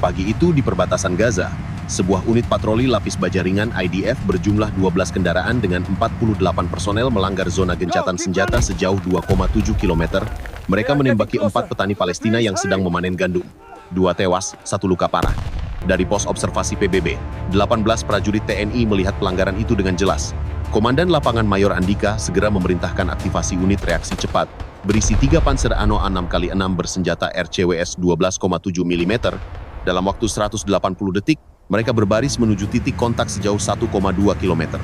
Pagi itu di perbatasan Gaza, sebuah unit patroli lapis baja ringan IDF berjumlah 12 kendaraan dengan 48 personel melanggar zona gencatan senjata sejauh 2,7 km. Mereka menembaki 4 petani Palestina yang sedang memanen gandum. 2 tewas, 1 luka parah. Dari pos observasi PBB, 18 prajurit TNI melihat pelanggaran itu dengan jelas. Komandan Lapangan Mayor Andika segera memerintahkan aktivasi unit reaksi cepat berisi 3 Panzer Anoa 6x6 bersenjata RCWS 12,7 mm. Dalam waktu 180 detik, mereka berbaris menuju titik kontak sejauh 1,2 km.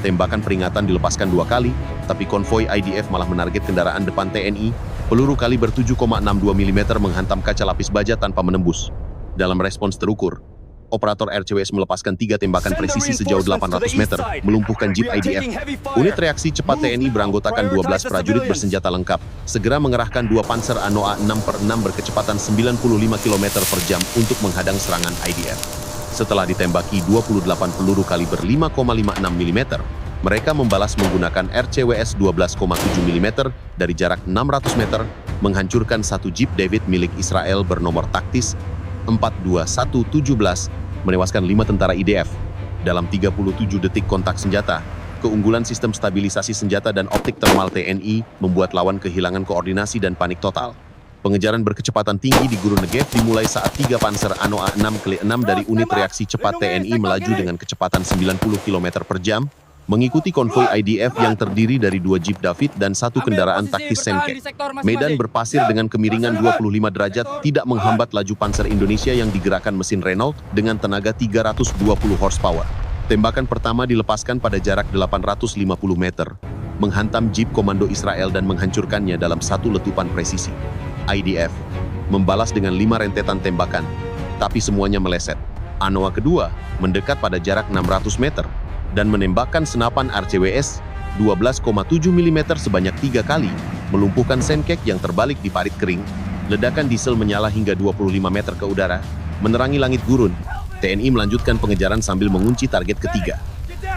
Tembakan peringatan dilepaskan 2 kali, tapi konvoi IDF malah menarget kendaraan depan TNI. Peluru kaliber 7,62 mm menghantam kaca lapis baja tanpa menembus. Dalam respons terukur, operator RCWS melepaskan 3 tembakan presisi sejauh 800 meter, melumpuhkan jeep IDF. Unit reaksi cepat TNI beranggotakan 12 prajurit bersenjata lengkap, segera mengerahkan 2 Panzer Anoa 6x6 berkecepatan 95 km per jam untuk menghadang serangan IDF. Setelah ditembaki 28 peluru kaliber 5,56 mm, mereka membalas menggunakan RCWS 12,7 mm dari jarak 600 meter, menghancurkan 1 jeep David milik Israel bernomor taktis 42117, menewaskan 5 tentara IDF. Dalam 37 detik kontak senjata, keunggulan sistem stabilisasi senjata dan optik thermal TNI membuat lawan kehilangan koordinasi dan panik total. Pengejaran berkecepatan tinggi di Gurun Negev dimulai saat 3 Panzer Anoa 6x6 dari unit reaksi cepat TNI melaju dengan kecepatan 90 km per jam, mengikuti konvoi IDF yang terdiri dari 2 jeep David dan 1 kendaraan taktis Semke. Medan berpasir dengan kemiringan 25 derajat tidak menghambat laju Panzer Indonesia yang digerakkan mesin Renault dengan tenaga 320 horsepower. Tembakan pertama dilepaskan pada jarak 850 meter, menghantam jeep komando Israel dan menghancurkannya dalam 1 letupan presisi. IDF membalas dengan 5 rentetan tembakan, tapi semuanya meleset. Anoa kedua mendekat pada jarak 600 meter, dan menembakkan senapan RCWS 12,7 mm sebanyak 3 kali, melumpuhkan Senkek yang terbalik di parit kering. Ledakan diesel menyala hingga 25 meter ke udara, menerangi langit gurun. TNI melanjutkan pengejaran sambil mengunci target ketiga.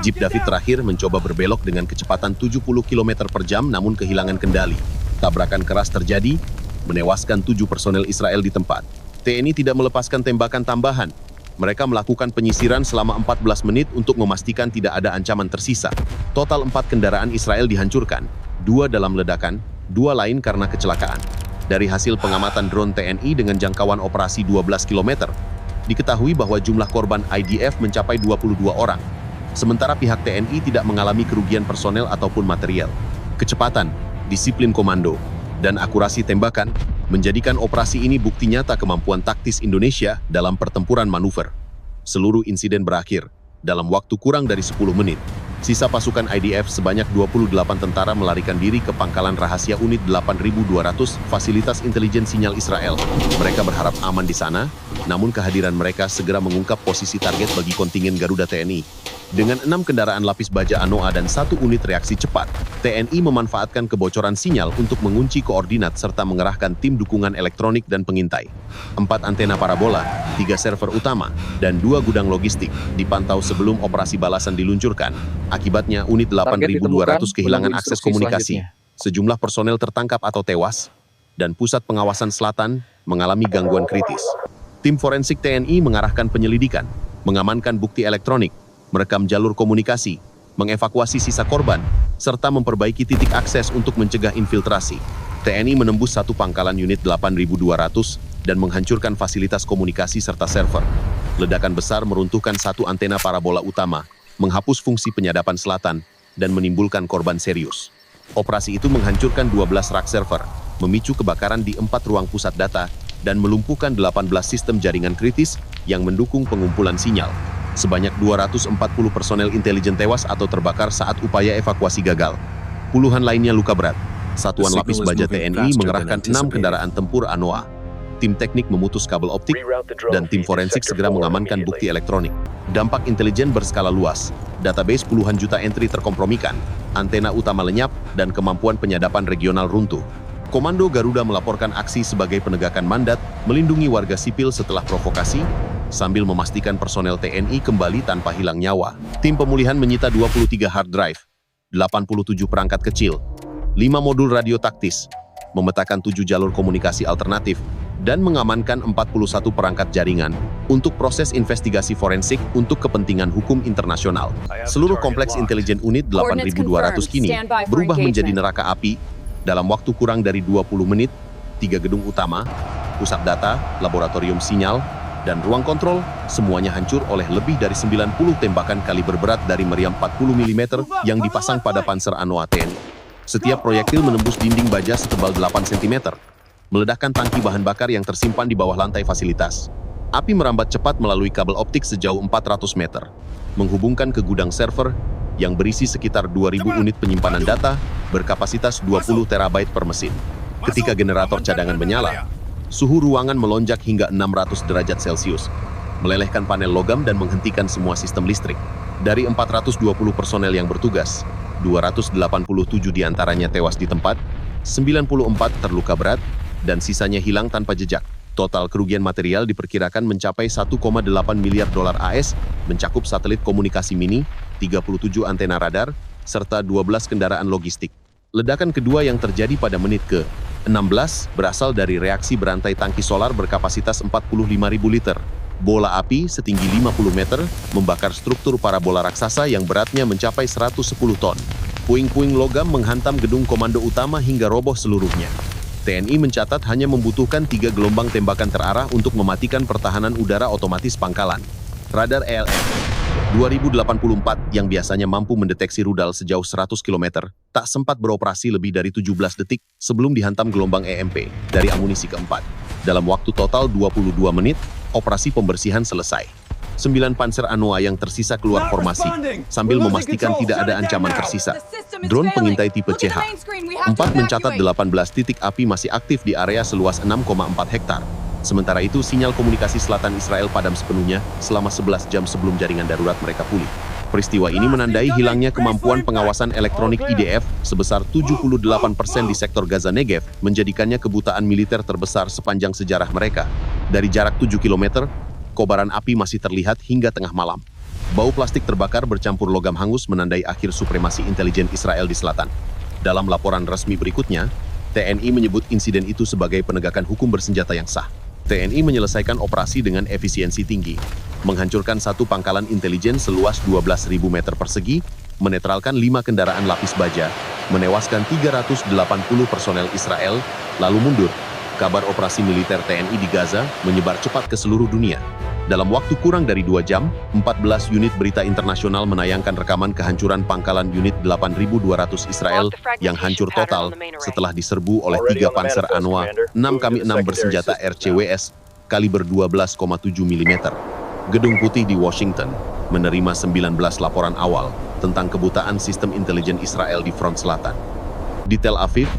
Jeep David terakhir mencoba berbelok dengan kecepatan 70 km per jam namun kehilangan kendali. Tabrakan keras terjadi, menewaskan 7 personel Israel di tempat. TNI tidak melepaskan tembakan tambahan. Mereka melakukan penyisiran selama 14 menit untuk memastikan tidak ada ancaman tersisa. Total 4 kendaraan Israel dihancurkan, 2 dalam ledakan, 2 lain karena kecelakaan. Dari hasil pengamatan drone TNI dengan jangkauan operasi 12 km, diketahui bahwa jumlah korban IDF mencapai 22 orang. Sementara pihak TNI tidak mengalami kerugian personel ataupun material. Kecepatan, disiplin komando, dan akurasi tembakan menjadikan operasi ini bukti nyata kemampuan taktis Indonesia dalam pertempuran manuver. Seluruh insiden berakhir dalam waktu kurang dari 10 menit. Sisa pasukan IDF sebanyak 28 tentara melarikan diri ke pangkalan rahasia unit 8.200 fasilitas intelijen sinyal Israel. Mereka berharap aman di sana, namun kehadiran mereka segera mengungkap posisi target bagi kontingen Garuda TNI. Dengan 6 kendaraan lapis baja Anoa dan 1 unit reaksi cepat, TNI memanfaatkan kebocoran sinyal untuk mengunci koordinat serta mengerahkan tim dukungan elektronik dan pengintai. 4 antena parabola, 3 server utama, dan 2 gudang logistik dipantau sebelum operasi balasan diluncurkan. Akibatnya, unit 8.200 kehilangan akses komunikasi. Sejumlah personel tertangkap atau tewas, dan pusat pengawasan selatan mengalami gangguan kritis. Tim forensik TNI mengarahkan penyelidikan, mengamankan bukti elektronik, merekam jalur komunikasi, mengevakuasi sisa korban, serta memperbaiki titik akses untuk mencegah infiltrasi. TNI menembus 1 pangkalan unit 8.200 dan menghancurkan fasilitas komunikasi serta server. Ledakan besar meruntuhkan 1 antena parabola utama, menghapus fungsi penyadapan selatan, dan menimbulkan korban serius. Operasi itu menghancurkan 12 rak server, memicu kebakaran di 4 ruang pusat data, dan melumpuhkan 18 sistem jaringan kritis yang mendukung pengumpulan sinyal. Sebanyak 240 personel intelijen tewas atau terbakar saat upaya evakuasi gagal. Puluhan lainnya luka berat. Satuan lapis baja TNI mengerahkan 6 kendaraan tempur Anoa. Tim teknik memutus kabel optik, dan tim forensik segera mengamankan bukti elektronik. Dampak intelijen berskala luas. Database puluhan juta entry terkompromikan, antena utama lenyap, dan kemampuan penyadapan regional runtuh. Komando Garuda melaporkan aksi sebagai penegakan mandat, melindungi warga sipil setelah provokasi, sambil memastikan personel TNI kembali tanpa hilang nyawa. Tim pemulihan menyita 23 hard drive, 87 perangkat kecil, 5 modul radio taktis, memetakan 7 jalur komunikasi alternatif, dan mengamankan 41 perangkat jaringan untuk proses investigasi forensik untuk kepentingan hukum internasional. Seluruh kompleks intelijen unit 8.200 kini berubah menjadi neraka api dalam waktu kurang dari 20 menit. 3 gedung utama, pusat data, laboratorium sinyal, dan ruang kontrol semuanya hancur oleh lebih dari 90 tembakan kaliber berat dari meriam 40 mm yang dipasang pada Panzer Anoa TNI. Setiap proyektil menembus dinding baja setebal 8 cm, meledakkan tangki bahan bakar yang tersimpan di bawah lantai fasilitas. Api merambat cepat melalui kabel optik sejauh 400 meter, menghubungkan ke gudang server yang berisi sekitar 2.000 unit penyimpanan data berkapasitas 20 terabyte per mesin. Ketika generator cadangan menyala, suhu ruangan melonjak hingga 600 derajat Celcius, melelehkan panel logam dan menghentikan semua sistem listrik. Dari 420 personel yang bertugas, 287 diantaranya tewas di tempat, 94 terluka berat, dan sisanya hilang tanpa jejak. Total kerugian material diperkirakan mencapai 1,8 miliar dolar AS, mencakup satelit komunikasi mini, 37 antena radar, serta 12 kendaraan logistik. Ledakan kedua yang terjadi pada menit ke-16 berasal dari reaksi berantai tangki solar berkapasitas 45.000 liter. Bola api setinggi 50 meter membakar struktur parabola raksasa yang beratnya mencapai 110 ton. Puing-puing logam menghantam gedung komando utama hingga roboh seluruhnya. TNI mencatat hanya membutuhkan 3 gelombang tembakan terarah untuk mematikan pertahanan udara otomatis pangkalan. Radar ELM 2084 yang biasanya mampu mendeteksi rudal sejauh 100 km, tak sempat beroperasi lebih dari 17 detik sebelum dihantam gelombang EMP dari amunisi keempat. Dalam waktu total 22 menit, operasi pembersihan selesai. 9 Panzer Anoa yang tersisa keluar formasi, sambil memastikan tidak ada ancaman tersisa. Drone pengintai tipe CH-4 mencatat 18 titik api masih aktif di area seluas 6,4 hektar. Sementara itu, sinyal komunikasi selatan Israel padam sepenuhnya selama 11 jam sebelum jaringan darurat mereka pulih. Peristiwa ini menandai hilangnya kemampuan pengawasan elektronik IDF sebesar 78% di sektor Gaza Negev, menjadikannya kebutaan militer terbesar sepanjang sejarah mereka. Dari jarak 7 km, kobaran api masih terlihat hingga tengah malam. Bau plastik terbakar bercampur logam hangus menandai akhir supremasi intelijen Israel di selatan. Dalam laporan resmi berikutnya, TNI menyebut insiden itu sebagai penegakan hukum bersenjata yang sah. TNI menyelesaikan operasi dengan efisiensi tinggi, menghancurkan satu pangkalan intelijen seluas 12.000 meter persegi, menetralkan 5 kendaraan lapis baja, menewaskan 380 personel Israel, lalu mundur. Kabar operasi militer TNI di Gaza menyebar cepat ke seluruh dunia. Dalam waktu kurang dari 2 jam, 14 unit berita internasional menayangkan rekaman kehancuran pangkalan unit 8.200 Israel yang hancur total setelah diserbu oleh 3 Panzer Anoa 6x6 bersenjata RCWS kaliber 12,7 mm. Gedung Putih di Washington menerima 19 laporan awal tentang kebutaan sistem intelijen Israel di front selatan. Di Tel Aviv,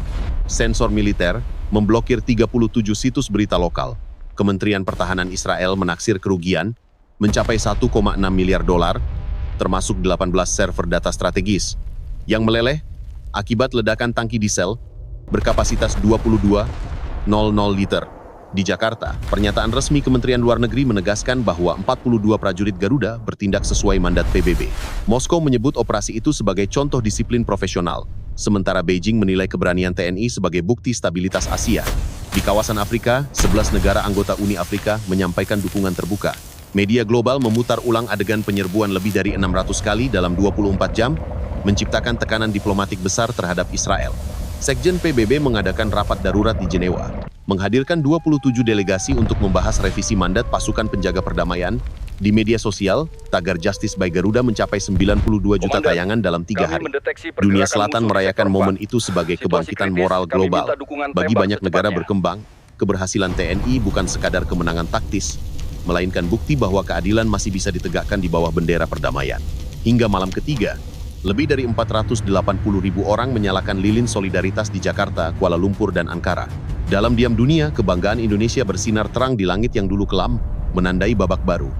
sensor militer memblokir 37 situs berita lokal. Kementerian Pertahanan Israel menaksir kerugian mencapai 1,6 miliar dolar, termasuk 18 server data strategis, yang meleleh akibat ledakan tangki diesel berkapasitas 22.000 liter. Di Jakarta, pernyataan resmi Kementerian Luar Negeri menegaskan bahwa 42 prajurit Garuda bertindak sesuai mandat PBB. Moskow menyebut operasi itu sebagai contoh disiplin profesional, sementara Beijing menilai keberanian TNI sebagai bukti stabilitas Asia. Di kawasan Afrika, 11 negara anggota Uni Afrika menyampaikan dukungan terbuka. Media global memutar ulang adegan penyerbuan lebih dari 600 kali dalam 24 jam, menciptakan tekanan diplomatik besar terhadap Israel. Sekjen PBB mengadakan rapat darurat di Jenewa, menghadirkan 27 delegasi untuk membahas revisi mandat pasukan penjaga perdamaian. Di media sosial, tagar Justice by Garuda mencapai 92 juta tayangan dalam 3 hari. Dunia Selatan merayakan momen itu sebagai kebangkitan moral global. Bagi banyak negara berkembang, keberhasilan TNI bukan sekadar kemenangan taktis, melainkan bukti bahwa keadilan masih bisa ditegakkan di bawah bendera perdamaian. Hingga malam ketiga, lebih dari 480.000 orang menyalakan lilin solidaritas di Jakarta, Kuala Lumpur, dan Ankara. Dalam diam dunia, kebanggaan Indonesia bersinar terang di langit yang dulu kelam, menandai babak baru.